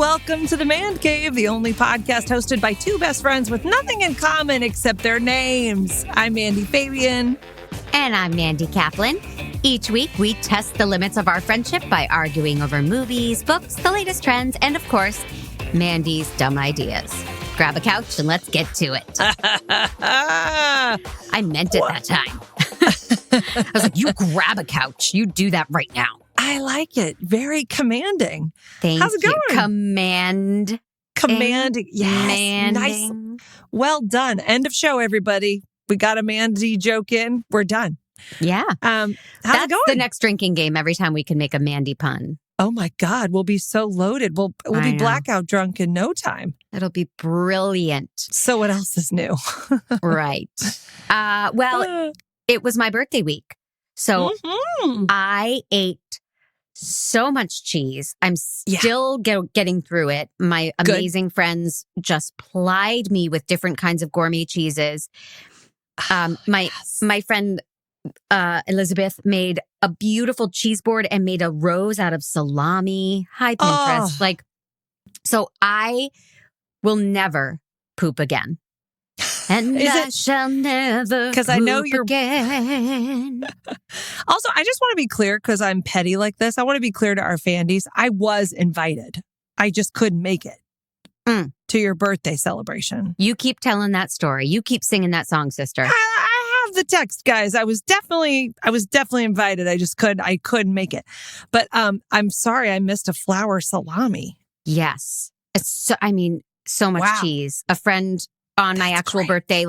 welcome to the Mandcave, the only podcast hosted by two best friends with nothing in common except their names. I'm Mandy Fabian. And I'm Mandy Kaplan. Each week, we test the limits of our friendship by arguing over movies, books, the latest trends, and of course, Mandy's dumb ideas. Grab a couch and let's get to it. I meant it that time. I was like, you grab a couch. You do that right now. I like it. Very commanding. Thank How's it you. going? Commanding. Yes. Nice. Well done. End of show, everybody. We got a Mandy joke in. We're done. Yeah. How's That's it going? the next drinking game every time we can make a Mandy pun. Oh my God. We'll be so loaded. We'll be blackout drunk in no time. It'll be brilliant. So what else is new? Right. Well, it was my birthday week. So I ate so much cheese. I'm still getting through it. My amazing friends just plied me with different kinds of gourmet cheeses. My friend Elizabeth made a beautiful cheese board and made a rose out of salami. Hi, Pinterest. So I will never poop again. And I shall never poop I know you're again. Also, I just want to be clear because I'm petty like this. I want to be clear to our Fandys. I was invited. I just couldn't make it to your birthday celebration. You keep telling that story. You keep singing that song, sister. I have the text, guys. I was definitely invited. I couldn't make it. But I'm sorry I missed a flour salami. Yes. So much cheese. A friend on my actual birthday,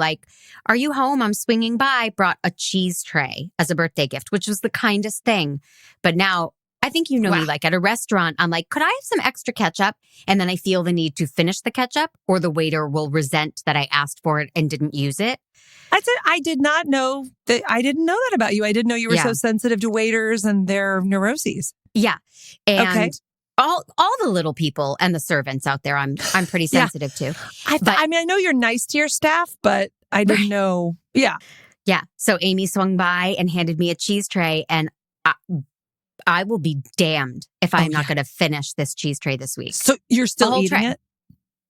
are you home? I'm swinging by, brought a cheese tray as a birthday gift, which was the kindest thing. But now, I think you know me, at a restaurant, I'm like, could I have some extra ketchup? And then I feel the need to finish the ketchup, or the waiter will resent that I asked for it and didn't use it. I did not know that. I didn't know that about you. I didn't know you were so sensitive to waiters and their neuroses. Yeah. And all the little people and the servants out there, I'm pretty sensitive to. I know you're nice to your staff, but I didn't know. Yeah. Yeah. So Amy swung by and handed me a cheese tray, and I will be damned if I'm not going to finish this cheese tray this week. So you're still eating it?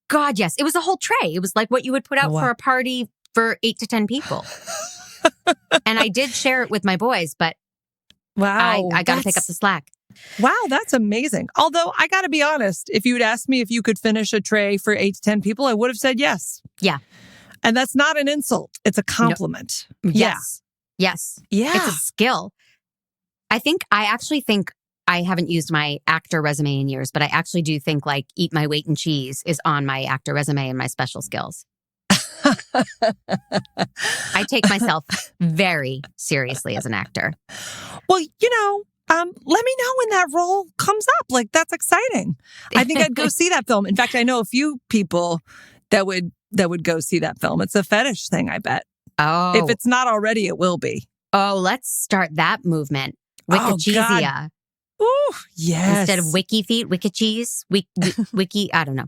God, yes. It was a whole tray. It was like what you would put out for a party for 8 to 10 people. And I did share it with my boys, but I got to pick up the slack. Wow, that's amazing. Although, I got to be honest, if you had asked me if you could finish a tray for 8 to 10 people, I would have said yes. Yeah. And that's not an insult. It's a compliment. No. Yes. Yeah. Yes. Yeah. It's a skill. I actually think I haven't used my actor resume in years, but I actually do think eat my weight in cheese is on my actor resume and my special skills. I take myself very seriously as an actor. Well, let me know when that role comes up. That's exciting. I think I'd go see that film. In fact, I know a few people that would go see that film. It's a fetish thing, I bet. Oh. If it's not already, it will be. Oh, let's start that movement. Wicca-cheesia. Ooh, yes. Instead of wiki feet, wicca cheese, wiki, I don't know.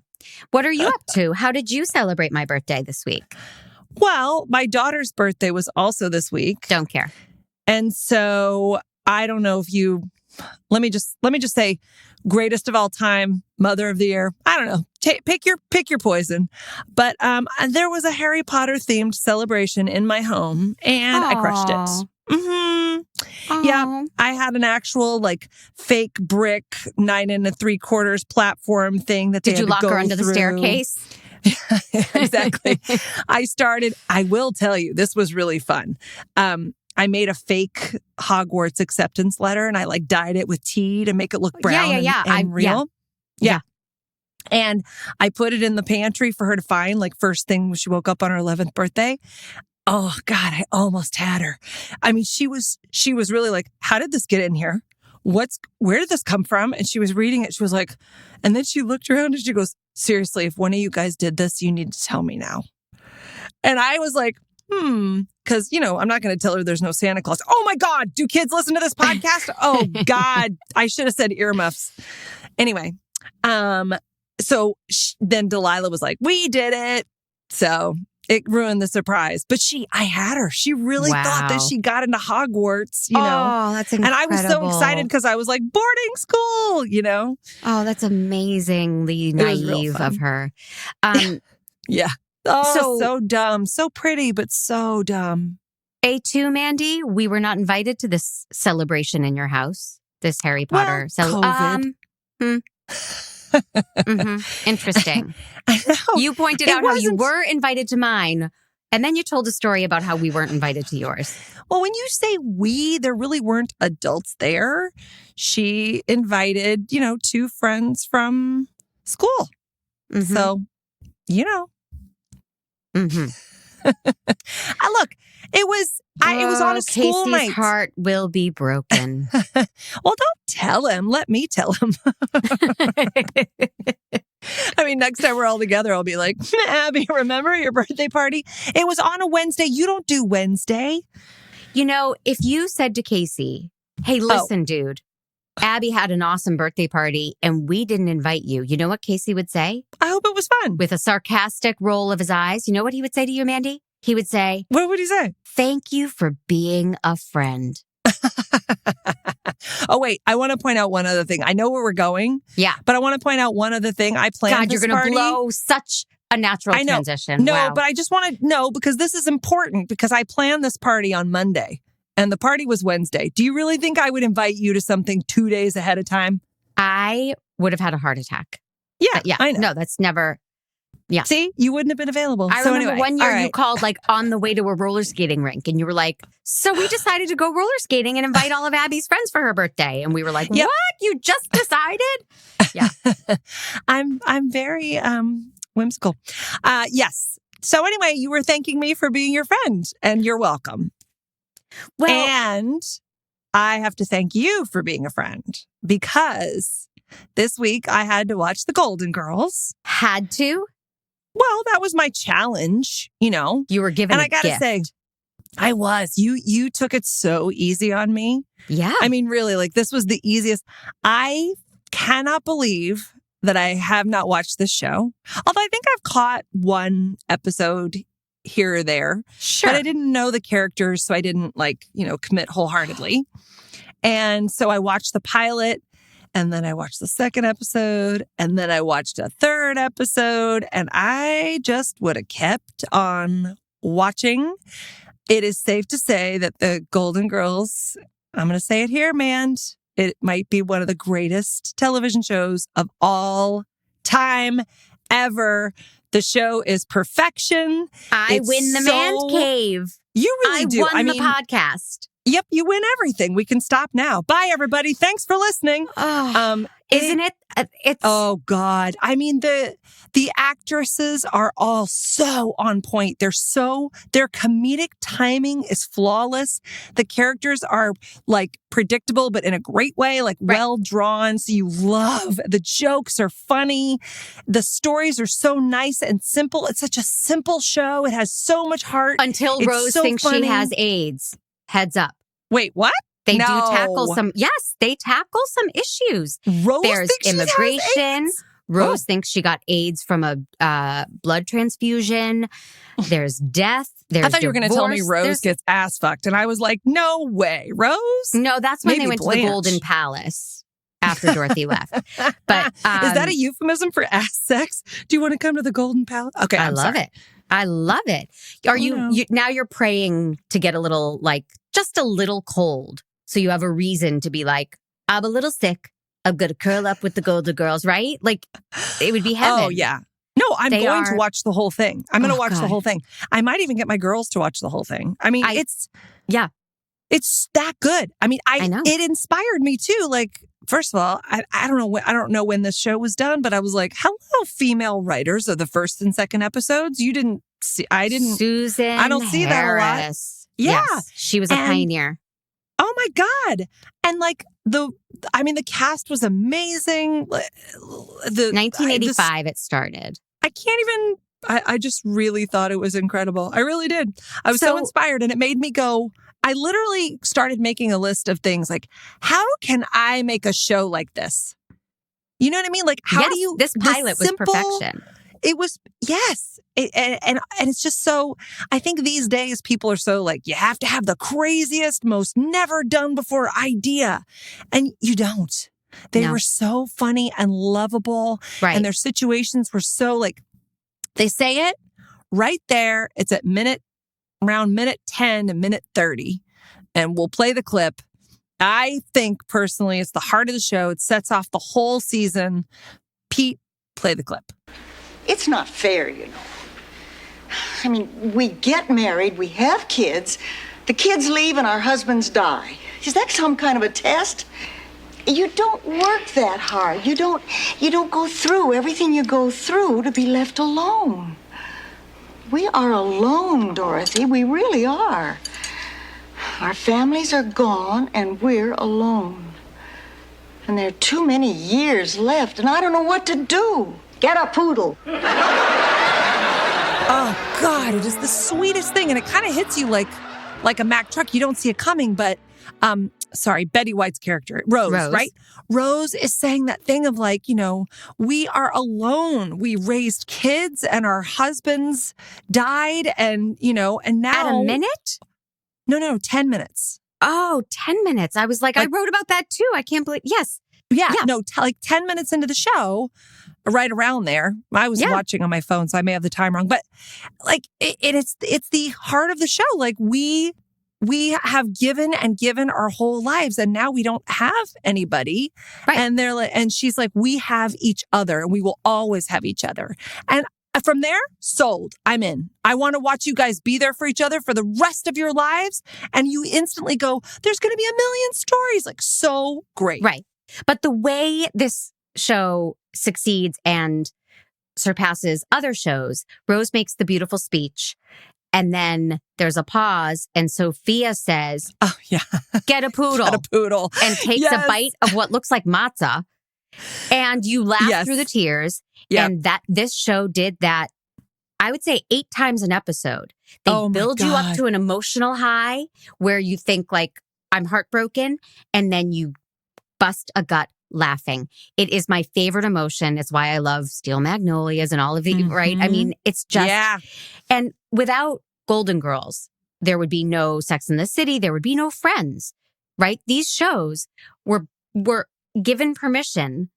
What are you up to? How did you celebrate my birthday this week? Well, my daughter's birthday was also this week. Don't care. And so I don't know if let me just say greatest of all time, mother of the year. I don't know. Pick your poison. But there was a Harry Potter themed celebration in my home and I crushed it. Yeah, I had an actual fake brick 9 3/4 platform thing that did you lock her under the staircase? Exactly. I will tell you, this was really fun. I made a fake Hogwarts acceptance letter and I dyed it with tea to make it look brown and real. Yeah. And I put it in the pantry for her to find first thing when she woke up on her 11th birthday. Oh God, I almost had her. I mean, she was really how did this get in here? Where did this come from? And she was reading it. She was and then she looked around and she goes, seriously, if one of you guys did this, you need to tell me now. And I was because, I'm not going to tell her there's no Santa Claus. Oh my God, do kids listen to this podcast? Oh God, I should have said earmuffs. Anyway, so then Delilah was like, we did it. So it ruined the surprise. But I had her. She really thought that she got into Hogwarts, you know. Oh, that's incredible. And I was so excited because I was like, boarding school, you know. Oh, that's amazingly naive of her. Yeah. Oh, so dumb. So pretty, but so dumb. A2, Mandy, we were not invited to this celebration in your house, this Harry Potter. COVID. Interesting. I know. You pointed out how you were invited to mine, and then you told a story about how we weren't invited to yours. Well, when you say we, there really weren't adults there. She invited, 2 friends from school. Mm-hmm. So, Look, it was on a school Casey's night. Casey's heart will be broken. Well, don't tell him. Let me tell him. I mean, next time we're all together, I'll be like, Abby, remember your birthday party? It was on a Wednesday. You don't do Wednesday. If you said to Casey, hey, listen, dude, Abby had an awesome birthday party and we didn't invite you. You know what Casey would say? I hope it was fun. With a sarcastic roll of his eyes. You know what he would say to you, Mandy? He would say, what would he say? Thank you for being a friend. Oh, wait. I want to point out one other thing. I know where we're going. Yeah. But I want to point out one other thing. I planned God, this you're going to party. blow such a natural transition. No, wow. But I just want to know because this is important because I planned this party on Monday and the party was Wednesday. Do you really think I would invite you to something 2 days ahead of time? I would have had a heart attack. Yeah. Yeah. I know. No, that's never. Yeah. See, you wouldn't have been available. I remember one year you called on the way to a roller skating rink and you were like, so we decided to go roller skating and invite all of Abby's friends for her birthday. And we were like, what? You just decided? Yeah. I'm very whimsical. Yes. So anyway, you were thanking me for being your friend and you're welcome. Well, and I have to thank you for being a friend because this week I had to watch The Golden Girls. Had to? Well, that was my challenge, You were given and a I gotta gift. say, I was. You took it so easy on me. Yeah. I mean, really, this was the easiest. I cannot believe that I have not watched this show. Although I think I've caught one episode here or there. Sure. But I didn't know the characters, so I didn't commit wholeheartedly. And so I watched the pilot. And then I watched the second episode, and then I watched a third episode, and I just would have kept on watching. It is safe to say that the Golden Girls, I'm going to say it here, it might be one of the greatest television shows of all time ever. The show is perfection. I win the Mandcave. You really do. I won the podcast. Yep, you win everything. We can stop now. Bye, everybody. Thanks for listening. Isn't it? It's oh God. I mean, the actresses are all so on point. Their comedic timing is flawless. The characters are predictable, but in a great way, well drawn. So you love the jokes are funny. The stories are so nice and simple. It's such a simple show. It has so much heart. Until Rose thinks she has AIDS. Heads up. Wait, what? They do tackle some. Yes, they tackle some issues. Rose There's thinks immigration. She has AIDS? Rose thinks she got AIDS from a blood transfusion. There's death. There's I thought you were going to tell me divorce. Rose gets ass fucked, and I was like, no way, Rose. No, that's when Maybe they went Blanche. to the Golden Palace after Dorothy left. But is that a euphemism for ass sex? Do you want to come to the Golden Palace? Okay, I love it. I love it. Are you now? You're praying to get a little just a little cold. So you have a reason to be like, I'm a little sick. I'm going to curl up with the Golden Girls, right? It would be heaven. Oh, yeah. No, I'm going to watch the whole thing. I'm going to watch the whole thing. I might even get my girls to watch the whole thing. I mean, it's that good. I mean, I know. It inspired me too. First of all, I don't know when this show was done, but I was like, hello, female writers of the first and second episodes. You didn't see, I didn't. Susan I don't see Harris. that a lot. Yeah. Yes, she was a pioneer. Oh my God. And the cast was amazing. 1985 it started. I can't even, I just really thought it was incredible. I really did. I was so inspired and it made me go, I literally started making a list of things how can I make a show like this? You know what I mean? How do you, this pilot was perfection. It was, yes. And it's just so, I think these days people are so like, you have to have the craziest, most never done before idea. And you don't. They were so funny and lovable. Right. And their situations were so like, they say it right there. It's at around minute 10 to minute 30. And we'll play the clip. I think personally, it's the heart of the show. It sets off the whole season. Pete, play the clip. It's not fair, you know. I mean, we get married, we have kids, the kids leave and our husbands die. Is that some kind of a test? You don't work that hard. You don't go through everything you go through to be left alone. We are alone, Dorothy. We really are. Our families are gone and we're alone. And there are too many years left and I don't know what to do. Get a poodle. Oh, God, it is the sweetest thing. And it kind of hits you like a Mack truck. You don't see it coming, but, Betty White's character, Rose, right? Rose is saying that thing of like, you know, we are alone. We raised kids and our husbands died and, you know, and now. At a minute? No, 10 minutes. Oh, 10 minutes. I was like, I wrote about that too. I can't believe. Yes. Yeah. No, like 10 minutes into the show, right around there. I was watching on my phone, so I may have the time wrong. But like, it's the heart of the show. Like we have given our whole lives, and now we don't have anybody. Right. And they're like, and she's like, we have each other, and we will always have each other. And from there, sold. I'm in. I want to watch you guys be there for each other for the rest of your lives. And you instantly go, there's going to be a million stories. Like, so great. Right. But the way this show succeeds and surpasses other shows, Rose makes the beautiful speech. And then there's a pause. And Sophia says, oh, yeah, get a poodle. Get a poodle. And takes a bite of what looks like matzah. And you laugh through the tears. Yep. And this show did that, I would say 8 times an episode. They build you up to an emotional high where you think like, I'm heartbroken. And then you bust a gut laughing. It is my favorite emotion. It's why I love Steel Magnolias and all of it, right? I mean, it's just, and without Golden Girls, there would be no Sex and the City. There would be no Friends, right? These shows were given permission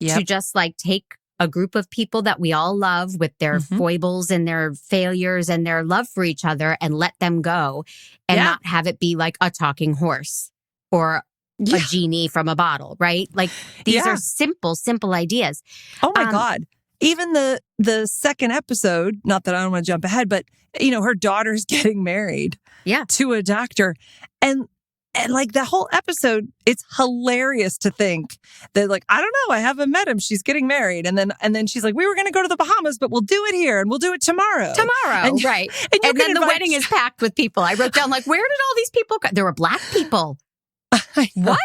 to just like take a group of people that we all love with their foibles and their failures and their love for each other and let them go and not have it be like a talking horse or a genie from a bottle, right? Like these are simple ideas. Oh my God. Even the second episode, not that I don't want to jump ahead, but you know, her daughter's getting married to a doctor. And like the whole episode, it's hilarious to think that like, I don't know, I haven't met him. She's getting married. And then she's like, we were going to go to the Bahamas, but we'll do it here and we'll do it tomorrow. And, right. And then the wedding is packed with people. I wrote down like, where did all these people go? There were Black people. What?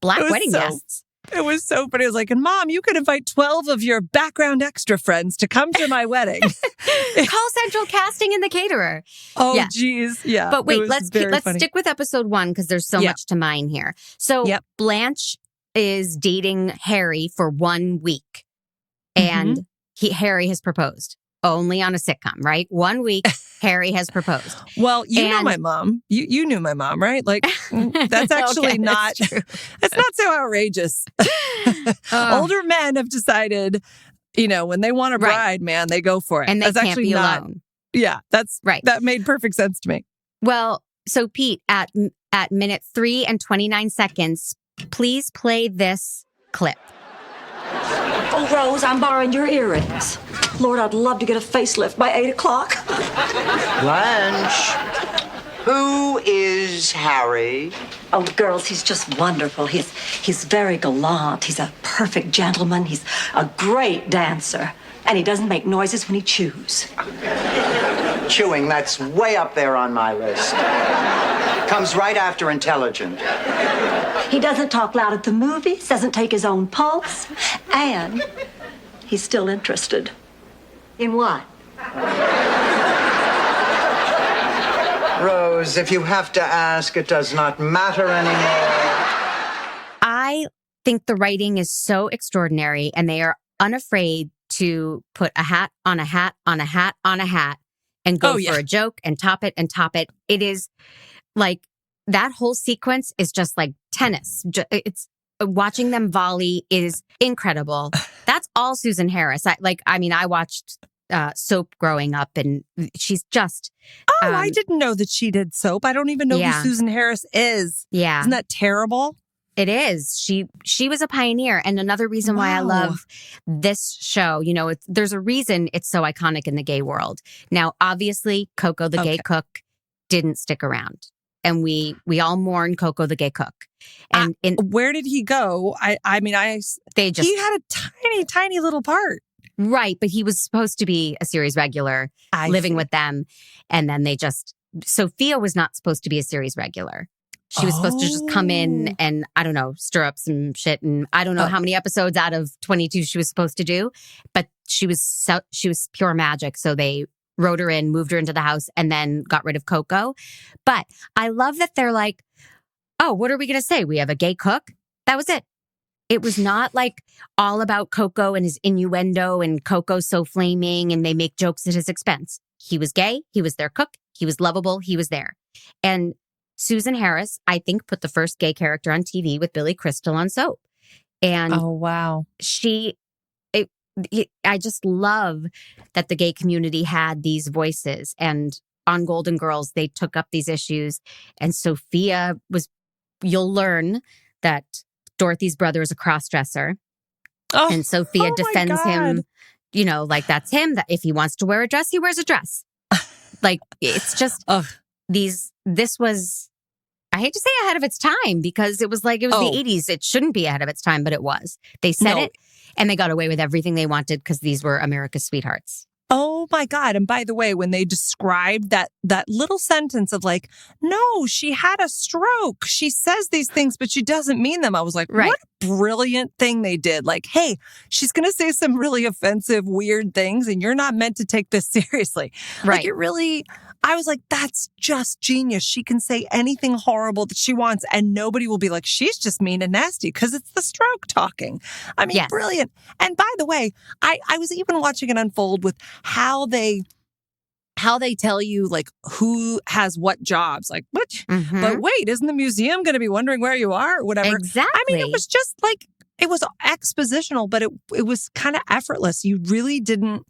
Black wedding guests. It was so funny. I was like, and Mom, you could invite 12 of your background extra friends to come to my wedding. Call Central Casting and the caterer. Oh, geez. Yeah. But wait, let's stick with episode 1 because there's so much to mine here. So Blanche is dating Harry for 1 week and Harry has proposed. Only on a sitcom, right? 1 week, Harry has proposed. Well, you know my mom. You knew my mom, right? Like, that's actually that's not so outrageous. Older men have decided, you know, when they want a bride, man, they go for it. And they can't be alone. Yeah, that's right. That made perfect sense to me. Well, so Pete, at minute 3 and 29 seconds, please play this clip. Oh, Rose, I'm borrowing your earrings. Lord, I'd love to get a facelift by 8 o'clock. Blanche, who is Harry? Oh, girls, he's just wonderful. He's very gallant. He's a perfect gentleman. He's a great dancer. And he doesn't make noises when he chews. Chewing, that's way up there on my list. Comes right after intelligent. He doesn't talk loud at the movies, doesn't take his own pulse, and he's still interested. In what? Rose, if you have to ask, it does not matter anymore. I think the writing is so extraordinary, and they are unafraid to put a hat on a hat on a hat on a hat and go for a joke and top it and top it. It is like that whole sequence is just like tennis. It's watching them volley is incredible. That's all Susan Harris. I watched Soap growing up, and she's just. I didn't know that she did Soap. I don't even know who Susan Harris is. Yeah, isn't that terrible? It is. She was a pioneer, and another reason why I love this show. You know, there's a reason it's so iconic in the gay world. Now, obviously, Coco the gay cook didn't stick around. And we all mourn Coco the gay cook. And where did he go? He had a tiny, tiny little part. Right. But he was supposed to be a series regular living with them. And then Sophia was not supposed to be a series regular. She was supposed to just come in and, I don't know, stir up some shit. And I don't know how many episodes out of 22 she was supposed to do. But she was pure magic. So they wrote her in, moved her into the house, and then got rid of Coco. But I love that they're like, oh, what are we going to say? We have a gay cook? That was it. It was not like all about Coco and his innuendo and Coco so flaming and they make jokes at his expense. He was gay. He was their cook. He was lovable. He was there. And Susan Harris, I think, put the first gay character on TV with Billy Crystal on Soap. And I just love that the gay community had these voices, and on Golden Girls, they took up these issues. And you'll learn that Dorothy's brother is a crossdresser. Oh, and Sophia defends him, like that's him, that if he wants to wear a dress, he wears a dress. Like, it's just, this was, I hate to say ahead of its time, because it was the 80s. It shouldn't be ahead of its time, but it was. They said it. And they got away with everything they wanted because these were America's sweethearts. Oh my God. And by the way, when they described that little sentence of like, no, she had a stroke. She says these things, but she doesn't mean them. I was like, what a brilliant thing they did. Like, hey, she's going to say some really offensive, weird things, and you're not meant to take this seriously. Right. Like I was like, that's just genius. She can say anything horrible that she wants and nobody will be like, she's just mean and nasty, because it's the stroke talking. I mean, brilliant. And by the way, I was even watching it unfold with how they tell you like who has what jobs. Like, what? Mm-hmm. But wait, isn't the museum going to be wondering where you are or whatever? Exactly. I mean, it was just like, it was expositional, but it was kind of effortless. You really didn't,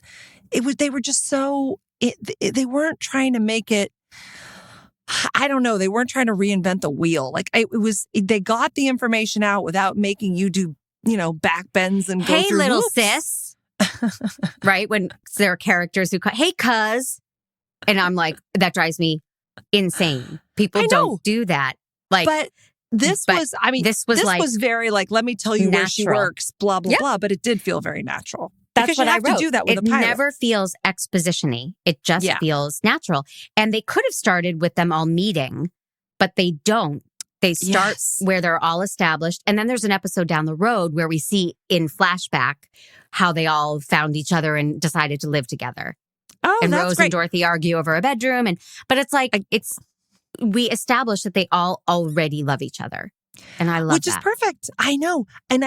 they were just so... they weren't trying to make it, I don't know, they weren't trying to reinvent the wheel. Like, they got the information out without making you do, back bends and go through Hey, little loops. sis. Right? When there are characters who call, hey, cuz. And I'm like, that drives me insane. People don't do that. Like, but this was very like, let me tell you natural. Where she works, blah, blah, blah. But it did feel very natural. That's because what you have I wrote. To do that with it a pilot. Never feels exposition-y. It just feels natural. And they could have started with them all meeting, but they don't. They start where they're all established. And then there's an episode down the road where we see in flashback how they all found each other and decided to live together. Oh, and that's Rose great. and Dorothy argue over a bedroom. But it's like, we established that they all already love each other. And I love that. Which is perfect. I know. And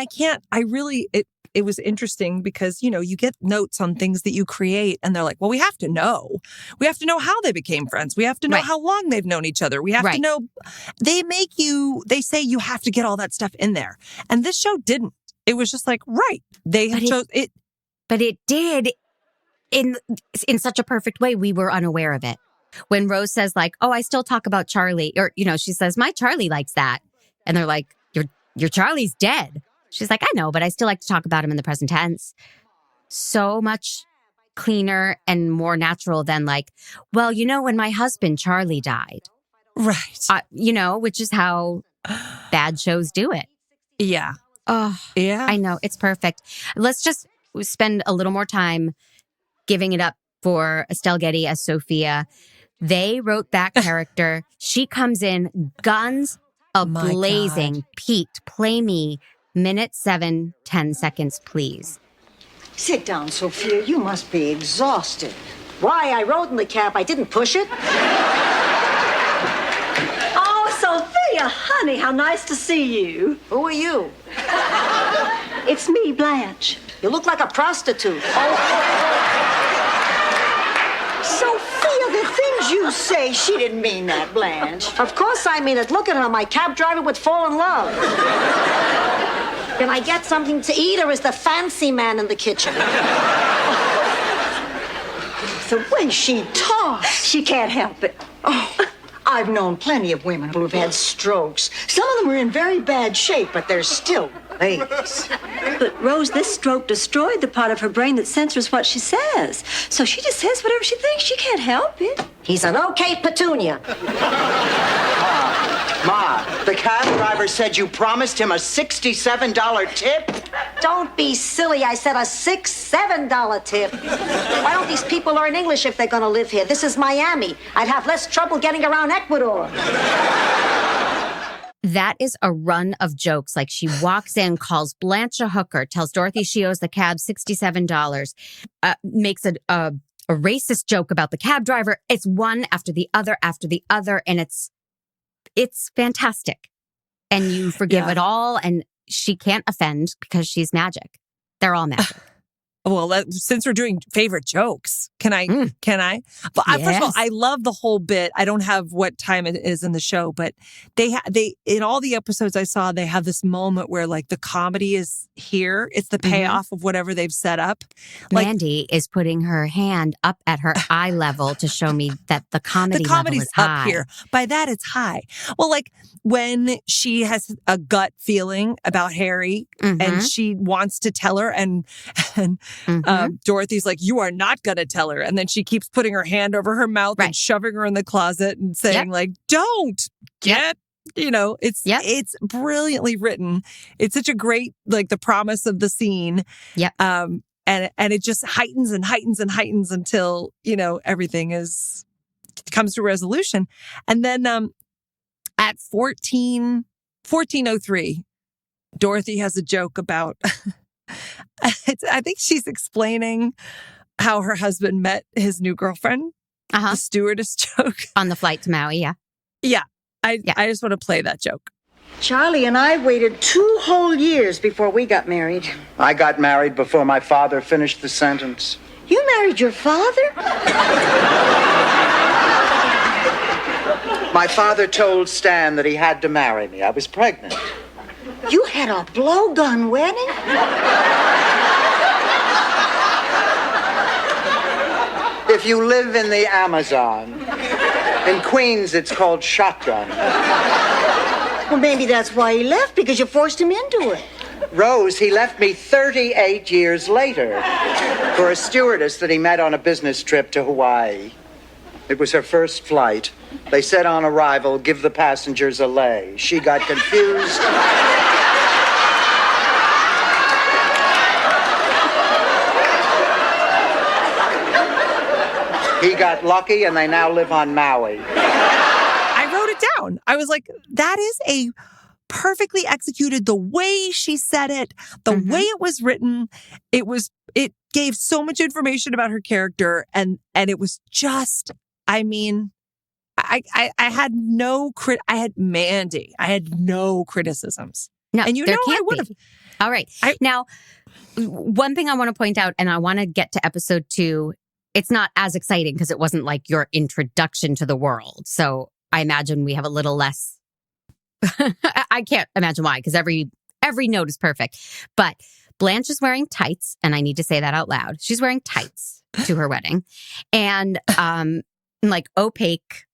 it was interesting because, you get notes on things that you create and they're like, well, we have to know. We have to know how they became friends. We have to know how long they've known each other. We have to know. They say you have to get all that stuff in there. And this show didn't. It was just like, they chose it. But it did in such a perfect way. We were unaware of it. When Rose says like, oh, I still talk about Charlie, or, she says, my Charlie likes that. And they're like, your Charlie's dead. She's like, I know, but I still like to talk about him in the present tense. So much cleaner and more natural than like, well, when my husband Charlie died. Right. Which is how bad shows do it. Yeah. Oh, yeah. I know. It's perfect. Let's just spend a little more time giving it up for Estelle Getty as Sophia. They wrote that character. She comes in, guns a-blazing. Pete, play me minute 7, 10 seconds, please. Sit down, Sophia. You must be exhausted. Why, I rode in the cab. I didn't push it. Oh, Sophia, honey, how nice to see you. Who are you? It's me, Blanche. You look like a prostitute. Sophia, the things you say, she didn't mean that, Blanche. Of course I mean it. Look at her. My cab driver would fall in love. Can I get something to eat, or is the fancy man in the kitchen? The way she talks. She can't help it. Oh, I've known plenty of women who have had strokes. Some of them are in very bad shape, but they're still ladies. But, Rose, this stroke destroyed the part of her brain that censors what she says. So she just says whatever she thinks. She can't help it. He's an okay petunia. Ma, the cab driver said you promised him a $67 tip? Don't be silly. I said a $7 tip. Why don't these people learn English if they're going to live here? This is Miami. I'd have less trouble getting around Ecuador. That is a run of jokes. Like, she walks in, calls Blanche a hooker, tells Dorothy she owes the cab $67, makes a racist joke about the cab driver. It's one after the other, and it's fantastic. And you forgive it all, and she can't offend because she's magic. They're all magic. Well, since we're doing favorite jokes, can I? But first of all, I love the whole bit. I don't have what time it is in the show, but they in all the episodes I saw, they have this moment where like the comedy is here. It's the payoff of whatever they've set up. Like, Mandy is putting her hand up at her eye level to show me that the comedy's level is high. up here. By that, it's high. Well, like when she has a gut feeling about Harry and she wants to tell her, and Dorothy's like, "You are not going to tell her," and then she keeps putting her hand over her mouth and shoving her in the closet and saying, like, "Don't get." You know, it's brilliantly written. It's such a great, like, the promise of the scene. And it just heightens and heightens and heightens until, you know, everything comes to resolution. And then at 14:03, Dorothy has a joke about, I think she's explaining how her husband met his new girlfriend. The stewardess joke. On the flight to Maui, Yeah. I just want to play that joke. Charlie and I waited 2 whole years before we got married. I got married before my father finished the sentence. You married your father? My father told Stan that he had to marry me. I was pregnant. You had a blowgun wedding? If you live in the Amazon, in Queens, it's called shotgun. Well, maybe that's why he left, because you forced him into it. Rose, he left me 38 years later for a stewardess that he met on a business trip to Hawaii. It was her first flight. They said on arrival, give the passengers a lei. She got confused. He got lucky, and they now live on Maui. I wrote it down. I was like, that is a perfectly executed, the way she said it, the way it was written. It gave so much information about her character, and it was just, I mean, I had I had Mandy. I had no criticisms. No, and I would have. All right. Now, one thing I want to point out, and I want to get to episode 2. It's not as exciting because it wasn't like your introduction to the world. So I imagine we have a little less. I can't imagine why, because every note is perfect. But Blanche is wearing tights, and I need to say that out loud. She's wearing tights to her wedding, and like opaque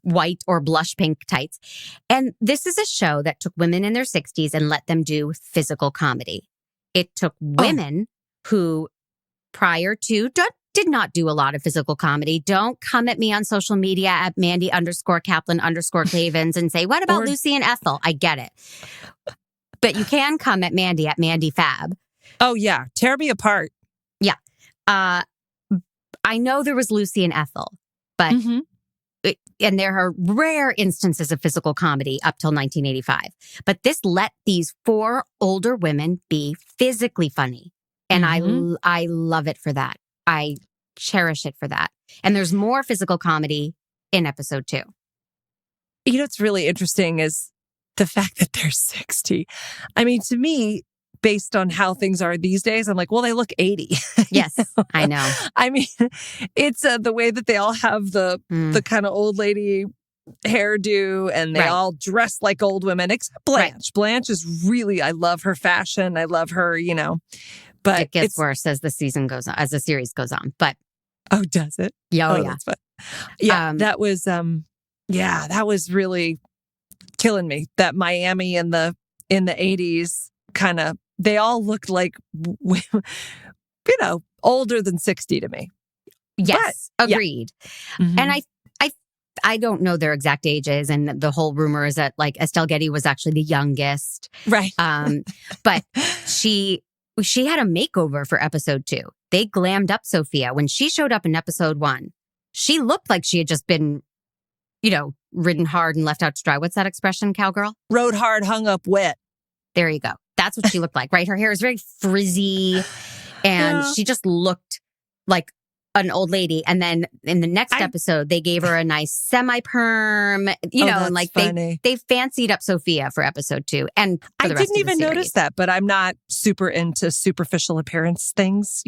white or blush pink tights. And this is a show that took women in their 60s and let them do physical comedy. It took women who prior to did not do a lot of physical comedy. Don't come at me on social media at Mandy_Kaplan_Clavens and say, what about Lucy and Ethel? I get it. But you can come at Mandy at Mandy Fab. Oh, yeah. Tear me apart. Yeah. I know there was Lucy and Ethel, but, and there are rare instances of physical comedy up till 1985. But this let these 4 older women be physically funny. And I love it for that. I cherish it for that. And there's more physical comedy in episode 2. You know what's really interesting is the fact that they're 60. I mean, to me, based on how things are these days, I'm like, well, they look 80. Yes, I know. I mean, it's the way that they all have the kind of old lady hairdo and they all dress like old women, except Blanche. Right. Blanche is really, I love her fashion. I love her, but it gets worse as the season goes on, as the series goes on. But oh, does it? Yeah, That's fun. Yeah, that was that was really killing me. That Miami in the 80s kind of, they all looked like older than 60 to me. Yes, but, agreed. Yeah. And I don't know their exact ages, and the whole rumor is that like Estelle Getty was actually the youngest, right? But she had a makeover for episode 2. They glammed up Sophia when she showed up in episode 1. She looked like she had just been, ridden hard and left out to dry. What's that expression, cowgirl? Rode hard, hung up wet. There you go. That's what she looked like, right? Her hair is very frizzy, and she just looked like an old lady. And then in the next episode, they gave her a nice semi-perm, and like they fancied up Sophia for episode 2. And for the rest didn't of the even series. notice that, but I'm not super into superficial appearance things.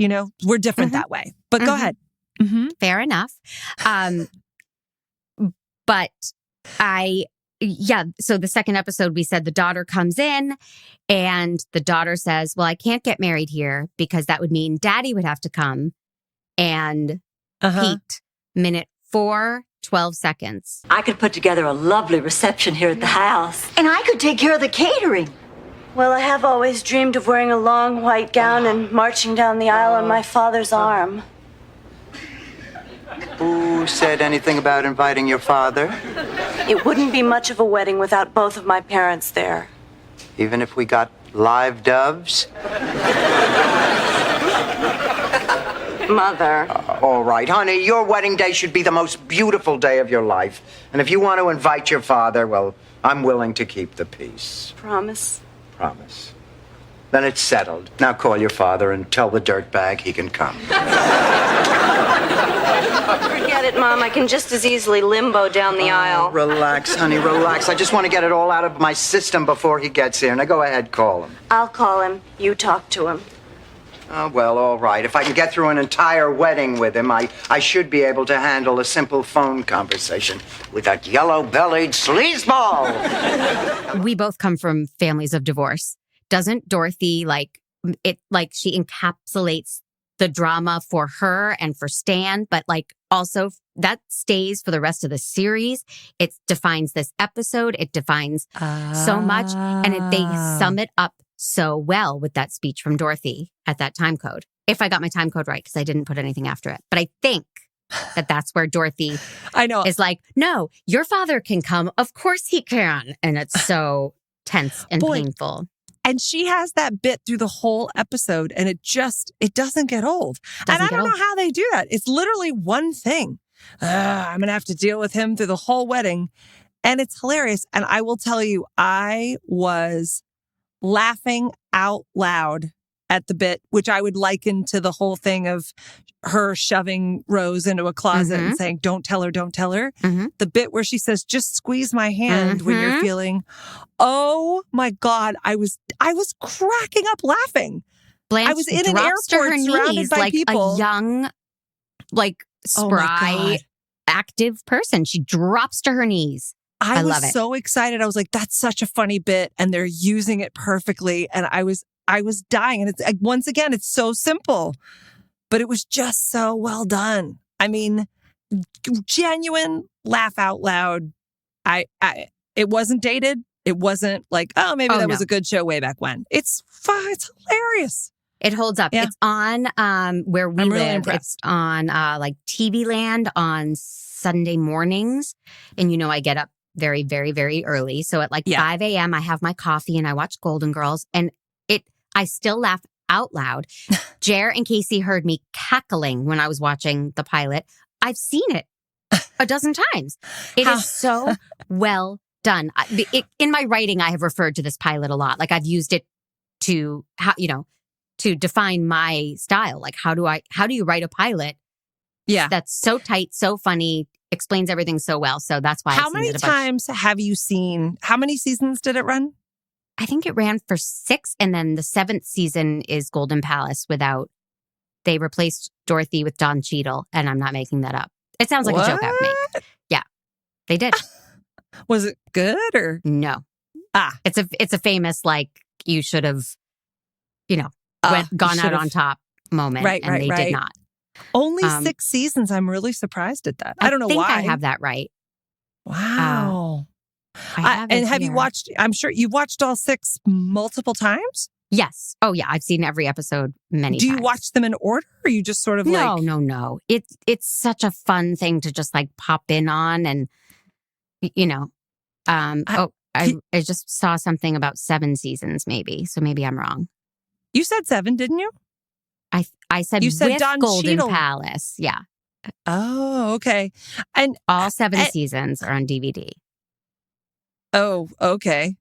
We're different that way. But go ahead. Mm-hmm. Fair enough. But so the second episode, we said the daughter comes in and the daughter says, well, I can't get married here because that would mean daddy would have to come. And Pete, minute 4, 12 seconds. I could put together a lovely reception here at the house. And I could take care of the catering. Well, I have always dreamed of wearing a long white gown and marching down the aisle on my father's arm. Who said anything about inviting your father? It wouldn't be much of a wedding without both of my parents there. Even if we got live doves? Mother. All right, honey, your wedding day should be the most beautiful day of your life. And if you want to invite your father, well, I'm willing to keep the peace. Promise? Promise. Then it's settled. Now call your father and tell the dirtbag he can come. Forget it, Mom. I can just as easily limbo down the aisle. Relax, honey, relax. I just want to get it all out of my system before he gets here. Now go ahead, call him. I'll call him. You talk to him. Oh, well, all right. If I can get through an entire wedding with him, I should be able to handle a simple phone conversation with that yellow-bellied sleazeball. We both come from families of divorce. Doesn't Dorothy she encapsulates the drama for her and for Stan, but also that stays for the rest of the series. It defines this episode. It defines so much, and they sum it up so well with that speech from Dorothy at that time code. If I got my time code right, because I didn't put anything after it. But I think that's where Dorothy is like, no, your father can come. Of course he can. And it's so tense and painful. And she has that bit through the whole episode, and it doesn't get old. And I don't know how they do that. It's literally one thing. I'm going to have to deal with him through the whole wedding. And it's hilarious. And I will tell you, I was laughing out loud at the bit, which I would liken to the whole thing of her shoving Rose into a closet and saying, don't tell her, don't tell her. The bit where she says, just squeeze my hand when you're feeling, oh my God, I was cracking up laughing. Blanche I was in an airport surrounded by people. A young, spry, active person. She drops to her knees. I was so excited. I was like, that's such a funny bit. And they're using it perfectly. And I was dying. And it's once again, it's so simple, but it was just so well done. I mean, genuine laugh out loud. It wasn't dated. It wasn't like, oh, maybe that was a good show way back when. It's fun. It's hilarious. It holds up. Yeah. It's on where we live. It's on TV Land on Sunday mornings. And I get up very, very, very early. So at 5 a.m., I have my coffee and I watch Golden Girls. And I still laugh out loud. Jer and Casey heard me cackling when I was watching the pilot. I've seen it a dozen times. It is so well done. In my writing, I have referred to this pilot a lot. I've used it to define my style. How do you write a pilot? Yeah, that's so tight, so funny, explains everything so well. So that's why. How many times have you seen? How many seasons did it run? I think it ran for 6, and then the 7th season is Golden Palace they replaced Dorothy with Don Cheadle, and I'm not making that up. It sounds like a joke I would make. Yeah, they did. Was it good or? No. It's a famous, like, you should have, gone out on top moment, and they did not. Only 6 seasons. I'm really surprised at that. I don't know why. I think I have that right. Wow. Have you watched, I'm sure you've watched all 6 multiple times? Yes. Oh, yeah. I've seen every episode many times. Do you watch them in order, or you just sort of No. It's such a fun thing to just like pop in on, and, I just saw something about 7 seasons maybe. So maybe I'm wrong. You said 7, didn't you? I said you said with Don Golden Cheadle. Palace. Yeah. Oh, okay. And all 7 seasons are on DVD. Oh, okay.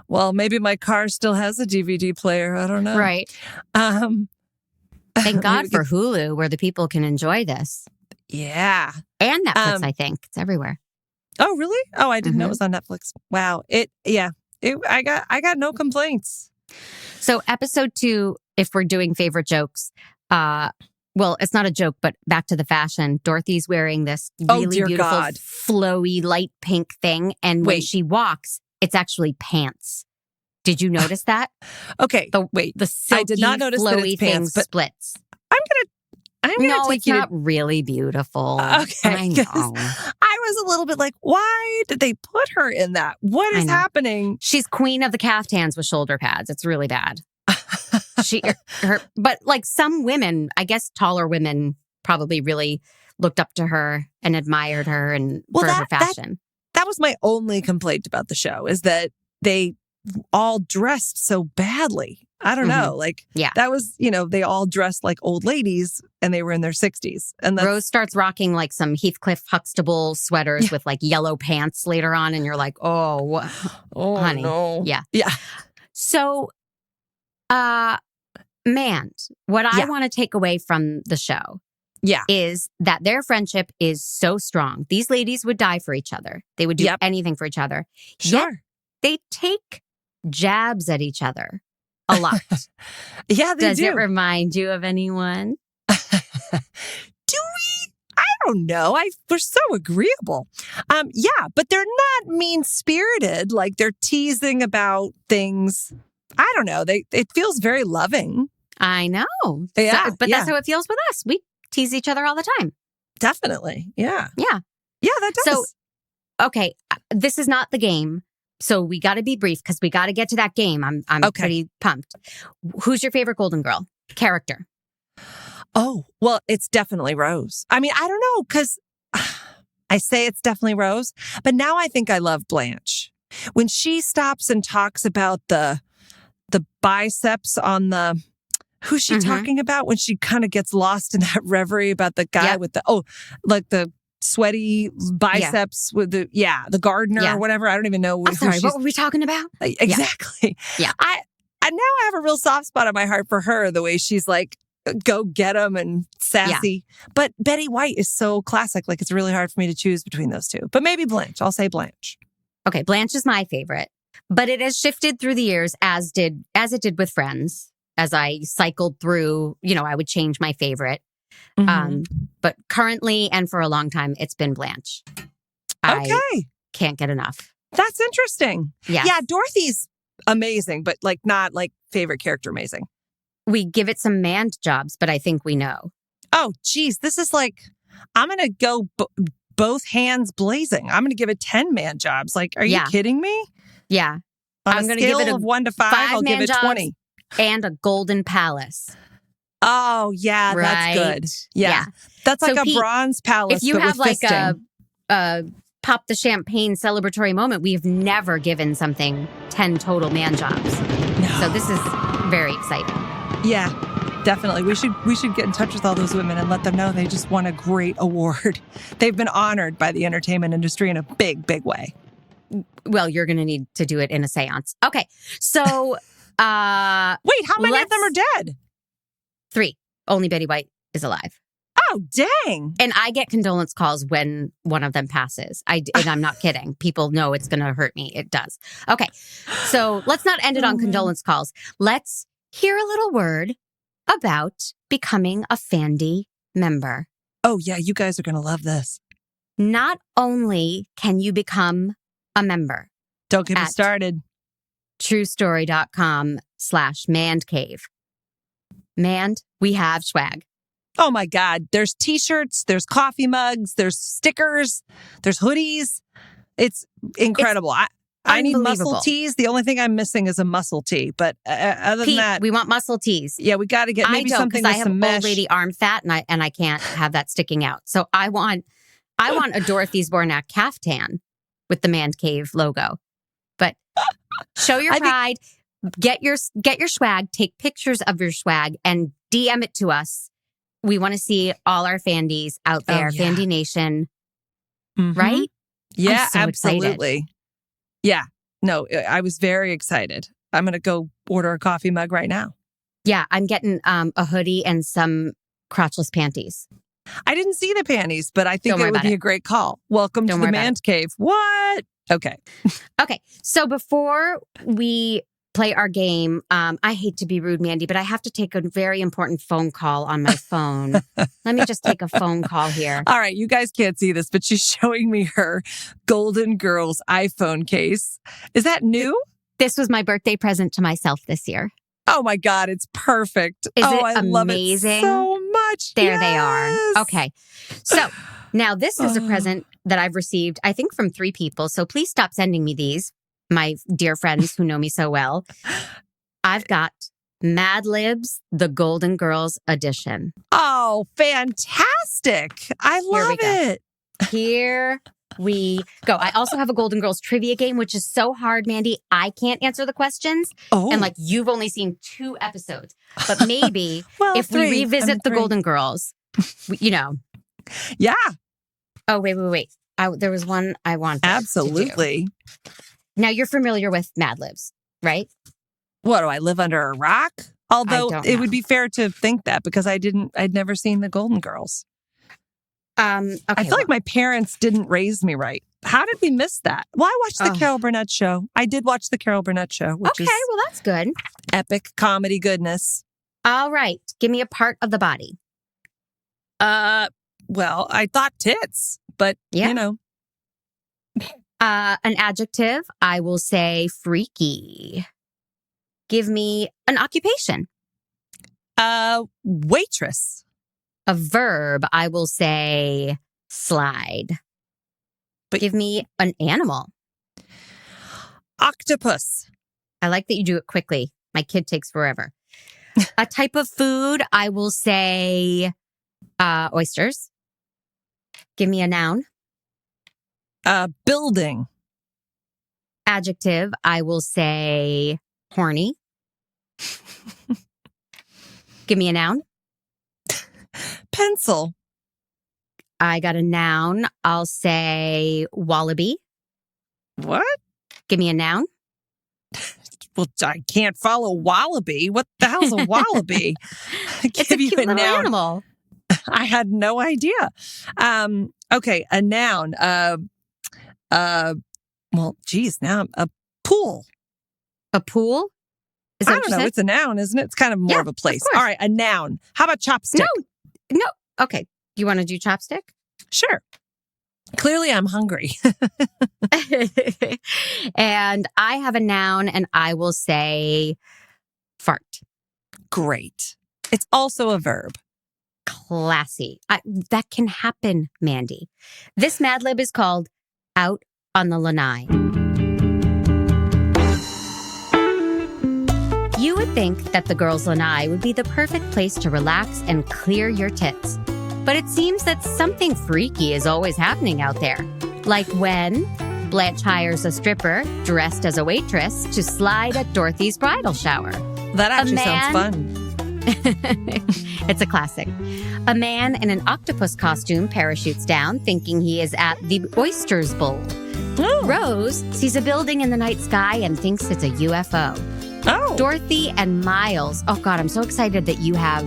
Well, maybe my car still has a DVD player. I don't know. Right. Thank God for Hulu, where the people can enjoy this. Yeah. And Netflix, I think. It's everywhere. Oh, really? Oh, I didn't know it was on Netflix. Wow. I got no complaints. So episode 2, if we're doing favorite jokes, well, it's not a joke, but back to the fashion. Dorothy's wearing this really beautiful, flowy, light pink thing. And when she walks, it's actually pants. Did you notice that? Okay. The silky, I did not notice that flowy it's pants, thing but splits. I'm gonna no, take it's you not really beautiful. Okay. I know. I was a little bit like, why did they put her in that? What is happening? She's queen of the caftans with shoulder pads. It's really bad. But like some women, I guess taller women probably really looked up to her and admired her and for her fashion. That was my only complaint about the show, is that they all dressed so badly. I don't know. Like, that was, they all dressed like old ladies and they were in their 60s. And Rose starts rocking like some Heathcliff Huxtable sweaters with like yellow pants later on. And you're like, oh honey. No. Yeah. Yeah. So, what I want to take away from the show is that their friendship is so strong. These ladies would die for each other. They would do anything for each other. Sure. Yet they take jabs at each other a lot. Yeah, they do. Does it remind you of anyone? Do we? I don't know. We're so agreeable. But they're not mean-spirited. Like, they're teasing about things. I don't know. It feels very loving. I know. Yeah. But that's how it feels with us. We tease each other all the time. Definitely. Yeah. Yeah. Yeah, that does. So, okay, this is not the game. So we got to be brief because we got to get to that game. I'm pretty pumped. Who's your favorite Golden Girl character? Oh, well, it's definitely Rose. I mean, I don't know, because I say it's definitely Rose, but now I think I love Blanche. When she stops and talks about the biceps on the... Who's she talking about? When she kind of gets lost in that reverie about the guy with the sweaty biceps with the gardener or whatever. I don't even know. I'm sorry, what were we talking about? Exactly. Yeah. I now have a real soft spot in my heart for her, the way she's like, go get him and sassy. Yeah. But Betty White is so classic. Like, it's really hard for me to choose between those two. But maybe Blanche. I'll say Blanche. Okay, Blanche is my favorite. But it has shifted through the years, as it did with Friends. As I cycled through, I would change my favorite. But currently and for a long time, it's been Blanche. I can't get enough. That's interesting. Yes. Yeah, Dorothy's amazing, but like not like favorite character amazing. We give it some manned jobs, but I think we know. Oh, geez. This is like, I'm going to go both hands blazing. I'm going to give it 10 man jobs. Like, are you kidding me? Yeah. I'm going to give it of 1 to 5. I'll give it 20. And a Golden Palace. Oh, yeah, that's good. Yeah. That's like a bronze palace. If you have like a pop the champagne celebratory moment, we've never given something 10 total man jobs. No. So this is very exciting. Yeah, definitely. We should get in touch with all those women and let them know they just won a great award. They've been honored by the entertainment industry in a big, big way. Well, you're going to need to do it in a seance. Okay. So... Wait, how many of them are dead? 3. Only Betty White is alive. Oh, dang. And I get condolence calls when one of them passes. And I'm not kidding. People know it's going to hurt me. It does. Okay. So let's not end it on condolence calls. Let's hear a little word about becoming a Fandy member. Oh, yeah. You guys are going to love this. Not only can you become a member. Don't get me started. truestory.com/Mandcave. Mand, we have swag. Oh my God. There's t-shirts, there's coffee mugs, there's stickers, there's hoodies. It's incredible. I need muscle tees. The only thing I'm missing is a muscle tee. But other than that, we want muscle tees. Yeah, we got to get maybe something with some mesh. I have old lady arm fat and I can't have that sticking out. So I want a Dorothy's Bornak caftan with the Mandcave logo. But show your pride, get your swag, take pictures of your swag and DM it to us. We want to see all our Fandys out there, Fandy Nation. Mm-hmm. Right? Yeah, so absolutely. Excited. Yeah. No, I was very excited. I'm going to go order a coffee mug right now. Yeah, I'm getting a hoodie and some crotchless panties. I didn't see the panties, but I think it would be a great call. Welcome to the Mandcave. What? Okay. Okay. So before we play our game, I hate to be rude, Mandy, but I have to take a very important phone call on my phone. Let me just take a phone call here. All right. You guys can't see this, but she's showing me her Golden Girls iPhone case. Is that new? This was my birthday present to myself this year. Oh my God, it's perfect. Is it I amazing? love it so much. There they are. Okay. So now this is a present that I've received, I think, from 3 people. So please stop sending me these, my dear friends who know me so well. I've got Mad Libs, the Golden Girls edition. Oh, fantastic. I love it. Here we go. I also have a Golden Girls trivia game, which is so hard, Mandy. I can't answer the questions. Oh. And you've only seen 2 episodes. But maybe if we revisit the Golden Girls, Yeah. Oh, wait. There was one I wanted. Absolutely. To do. Now, you're familiar with Mad Libs, right? What, do I live under a rock? Although it would be fair to think that because I'd never seen the Golden Girls. Okay, I feel like my parents didn't raise me right. How did we miss that? Well, I watched the Carol Burnett show. I did watch the Carol Burnett show, which is that's good. Epic comedy goodness. All right. Give me a part of the body. Well, I thought tits, but you know. An adjective, I will say freaky. Give me an occupation. Waitress. A verb, I will say slide. But give me an animal. Octopus. I like that you do it quickly. My kid takes forever. A type of food, I will say oysters. Give me a noun. Building. Adjective, I will say horny. Give me a noun. Pencil. I got a noun. I'll say wallaby. What? Give me a noun. Well, I can't follow wallaby. What the hell's a wallaby? It's a cute little animal. I had no idea. Okay, a noun. Well, geez, now a pool. A pool? Is that I don't know. It's a noun, isn't it? It's kind of more of a place. All right, a noun. How about chopstick? No. Okay. You want to do chopstick? Sure. Clearly, I'm hungry. And I have a noun, and I will say fart. Great. It's also a verb. Classy. That can happen, Mandy. This Mad Lib is called Out on the Lanai. You would think that the girls' lanai would be the perfect place to relax and clear your tits. But it seems that something freaky is always happening out there. Like when Blanche hires a stripper dressed as a waitress to slide at Dorothy's bridal shower. That actually sounds fun. It's a classic. A man in an octopus costume parachutes down thinking he is at the Oysters Bowl. Oh. Rose sees a building in the night sky and thinks it's a UFO. Oh. Dorothy and Miles. Oh, God, I'm so excited that you have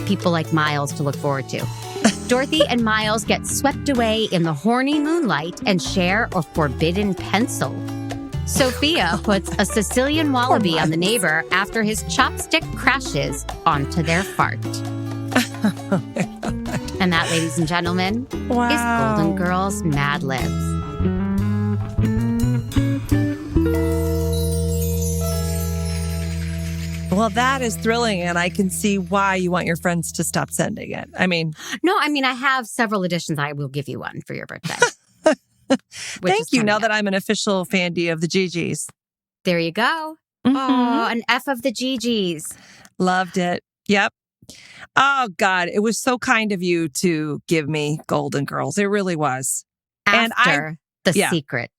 people like Miles to look forward to. Dorothy and Miles get swept away in the horny moonlight and share a forbidden pencil. Sophia puts a Sicilian wallaby on the neighbor after his chopstick crashes onto their fart. And that, ladies and gentlemen, is Golden Girls Mad Libs. Well, that is thrilling, and I can see why you want your friends to stop sending it. I have several editions. I will give you one for your birthday. Thank you, now that I'm an official fandy of the GGs. There you go. Mm-hmm. Oh, an F of the GGs. Loved it. Yep. Oh, God. It was so kind of you to give me Golden Girls. It really was. After The Secret.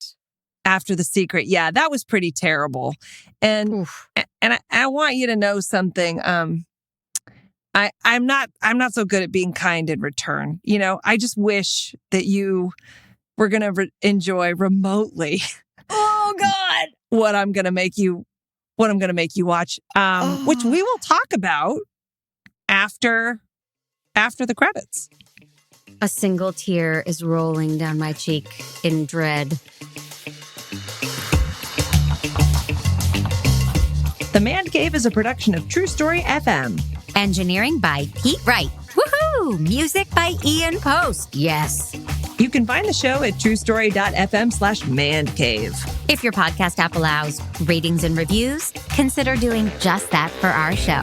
After The Secret. Yeah, that was pretty terrible. And I want you to know something. I'm not so good at being kind in return. You know, I just wish that you were going to enjoy remotely. Oh, God. What I'm going to make you watch, which we will talk about after the credits. A single tear is rolling down my cheek in dread. The Mandcave is a production of True Story FM. Engineering by Pete Wright. Woohoo! Music by Ian Post. Yes. You can find the show at truestory.fm/Mandcave. If your podcast app allows ratings and reviews, consider doing just that for our show.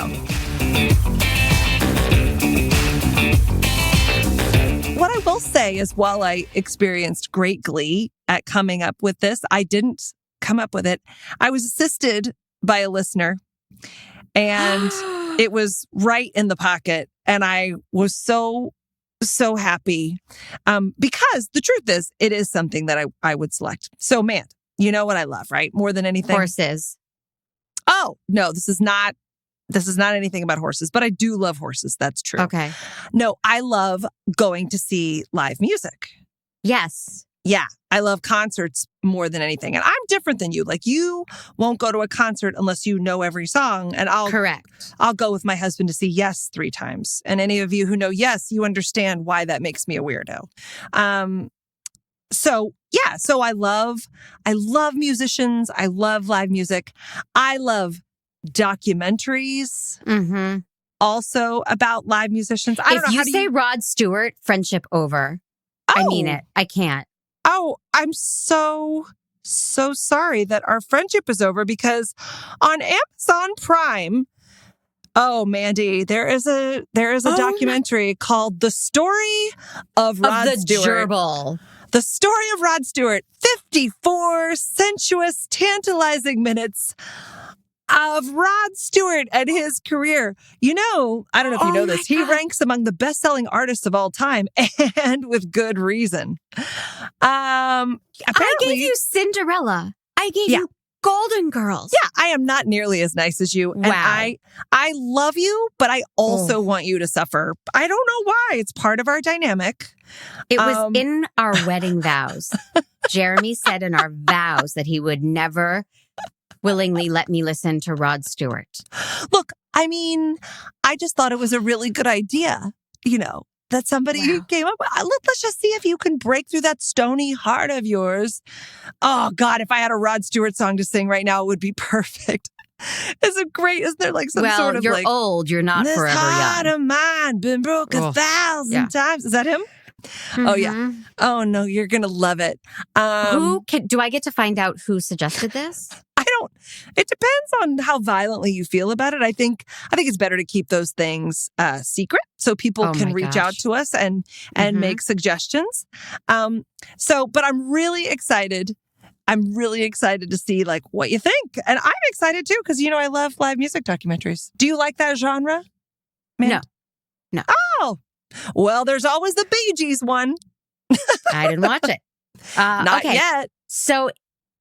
What I will say is, while I experienced great glee at coming up with this, I didn't come up with it. I was assisted by a listener, and it was right in the pocket. And I was so happy because the truth is, it is something that I would select. So, man, you know what I love, right? More than anything. Horses. Oh, no, this is not anything about horses, but I do love horses. That's true. Okay. No, I love going to see live music. Yes. Yeah, I love concerts more than anything. And I'm different than you. Like, you won't go to a concert unless you know every song. And Correct. I'll go with my husband to see Yes 3 times. And any of you who know Yes, you understand why that makes me a weirdo. So I love musicians. I love live music. I love documentaries. Mm-hmm. Also about live musicians. If you say Rod Stewart, friendship over. I mean it. I can't. Oh, I'm so sorry that our friendship is over, because on Amazon Prime, Mandy, there is a documentary called The Story of Rod Stewart. Gerbil. The Story of Rod Stewart. 54 sensuous, tantalizing minutes of Rod Stewart and his career. You know, I don't know if you know this, he ranks among the best-selling artists of all time, and with good reason. Apparently, I gave you Cinderella. I gave you Golden Girls. Yeah, I am not nearly as nice as you. Wow. And I love you, but I also want you to suffer. I don't know why. It's part of our dynamic. It was in our wedding vows. Jeremy said in our vows that he would never willingly let me listen to Rod Stewart. Look, I mean, I just thought it was a really good idea, you know, that somebody came up with. Let's just see if you can break through that stony heart of yours. Oh, God, if I had a Rod Stewart song to sing right now, it would be perfect. Isn't there like some sort of you're old, you're not forever young. This heart of mine been broke 1,000 times. Is that him? Mm-hmm. Oh, yeah. Oh, no, you're going to love it. Do I get to find out who suggested this? It depends on how violently you feel about it. I think it's better to keep those things secret so people can reach out to us and make suggestions. But I'm really excited. I'm really excited to see like what you think. And I'm excited too, because you know I love live music documentaries. Do you like that genre? No. Oh, well, there's always the Bee Gees one. I didn't watch it. Not yet. So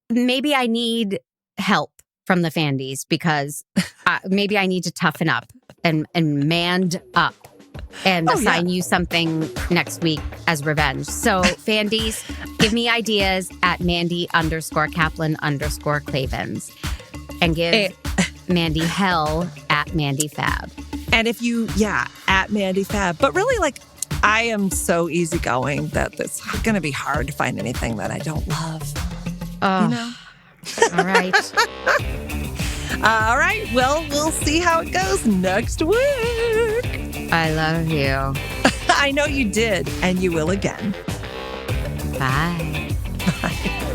maybe I need help from the Fandies, because maybe I need to toughen up and manned up and assign you something next week as revenge. So Fandies, give me ideas at Mandy_Kaplan_Clavens, and give Mandy hell at Mandy Fab. And if you, at Mandy Fab. But really, like, I am so easygoing that it's going to be hard to find anything that I don't love. Oh, You know? all right. All right. Well, we'll see how it goes next week. I love you. I know you did, and you will again. Bye. Bye.